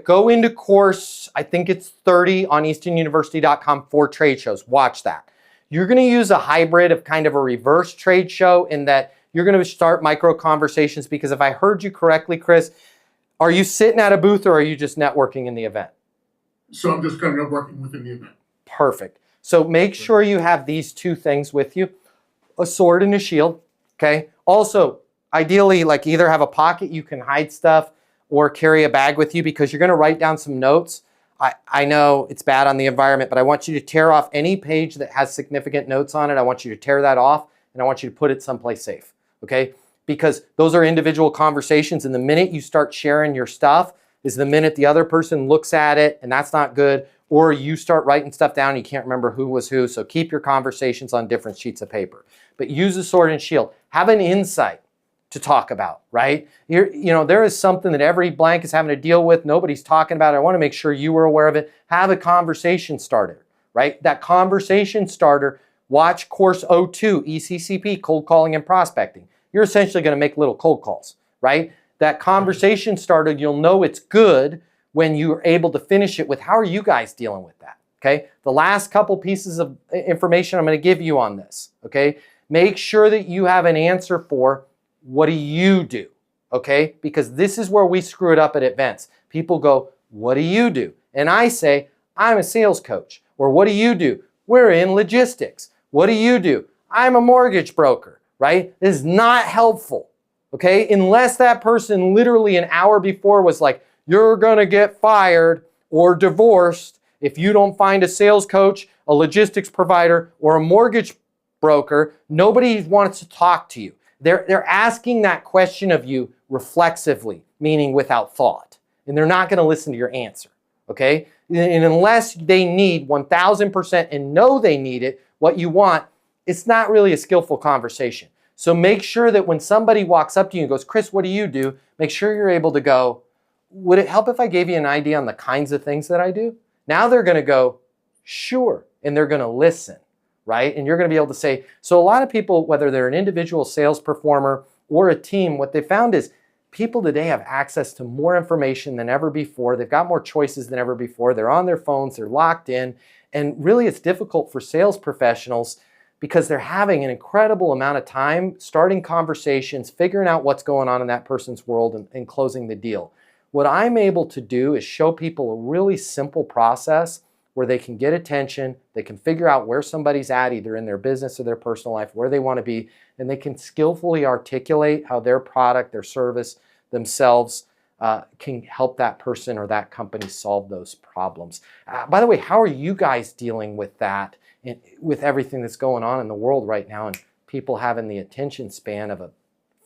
Go into course, I think it's 30 on eastonuniversity.com for trade shows. Watch that. You're going to use a hybrid of kind of a reverse trade show in that you're going to start micro conversations, because if I heard you correctly, Chris, are you sitting at a booth or are you just networking in the event? So I'm just kind of working within the event. Perfect. So make sure you have these two things with you, a sword and a shield, okay? Also, ideally, like either have a pocket you can hide stuff or carry a bag with you, because you're going to write down some notes. I know it's bad on the environment, but I want you to tear off any page that has significant notes on it. I want you to tear that off, and I want you to put it someplace safe, okay? Because those are individual conversations, and the minute you start sharing your stuff is the minute the other person looks at it, and that's not good, or you start writing stuff down and you can't remember who was who. So keep your conversations on different sheets of paper. But use a sword and shield. Have an insight to talk about, right? You know, there is something that every blank is having to deal with. Nobody's talking about it. I want to make sure you were aware of it. Have a conversation starter, right? That conversation starter, watch course 02, ECCP, cold calling and prospecting. You're essentially going to make little cold calls, right? That conversation starter, you'll know it's good when you're able to finish it with, how are you guys dealing with that? Okay. The last couple pieces of information I'm going to give you on this. Okay. Make sure that you have an answer for, what do you do? Okay. Because this is where we screw it up at events. People go, what do you do? And I say, I'm a sales coach. Or what do you do? We're in logistics. What do you do? I'm a mortgage broker, right? This is not helpful. Okay. Unless that person literally an hour before was like, you're going to get fired or divorced if you don't find a sales coach, a logistics provider, or a mortgage broker. Nobody wants to talk to you. They're asking that question of you reflexively, meaning without thought. And they're not going to listen to your answer, okay? And unless they need 1000% and know they need it, what you want, it's not really a skillful conversation. So make sure that when somebody walks up to you and goes, Chris, what do you do? Make sure you're able to go, would it help if I gave you an idea on the kinds of things that I do? Now they're going to go, sure, and they're going to listen, right? And you're going to be able to say, so a lot of people, whether they're an individual sales performer or a team, what they found is people today have access to more information than ever before. They've got more choices than ever before. They're on their phones, they're locked in, and really it's difficult for sales professionals because they're having an incredible amount of time starting conversations, figuring out what's going on in that person's world and closing the deal. What I'm able to do is show people a really simple process where they can get attention, they can figure out where somebody's at, either in their business or their personal life, where they want to be, and they can skillfully articulate how their product, their service, themselves can help that person or that company solve those problems. By the way, how are you guys dealing with that, with everything that's going on in the world right now and people having the attention span of a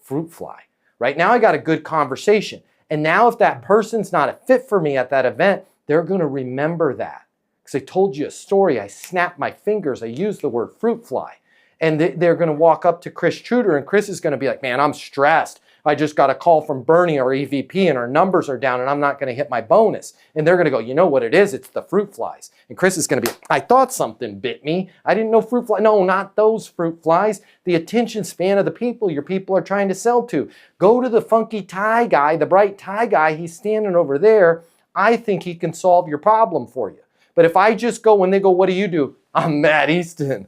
fruit fly? Right now I got a good conversation. And now if that person's not a fit for me at that event, they're going to remember that. Because I told you a story, I snapped my fingers, I used the word fruit fly. And they're going to walk up to Chris Truder and Chris is going to be like, man, I'm stressed. I just got a call from Bernie, our EVP, and our numbers are down and I'm not going to hit my bonus. And they're going to go, you know what it is? It's the fruit flies. And Chris is going to be, I thought something bit me. I didn't know fruit fly. No, not those fruit flies. The attention span of the people your people are trying to sell to. Go to the funky tie guy, the bright tie guy. He's standing over there. I think he can solve your problem for you. But if I just go, when they go, what do you do? I'm Matt Easton,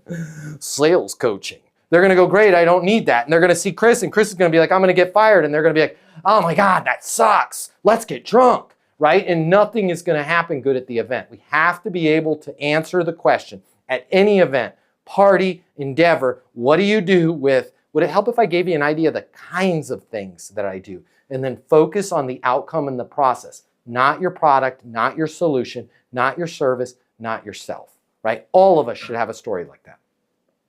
sales coaching. They're going to go, great, I don't need that. And they're going to see Chris, and Chris is going to be like, I'm going to get fired. And they're going to be like, oh my God, that sucks. Let's get drunk, right? And nothing is going to happen good at the event. We have to be able to answer the question at any event, party, endeavor, what do you do with, would it help if I gave you an idea of the kinds of things that I do? And then focus on the outcome and the process, not your product, not your solution, not your service, not yourself, right? All of us should have a story like that.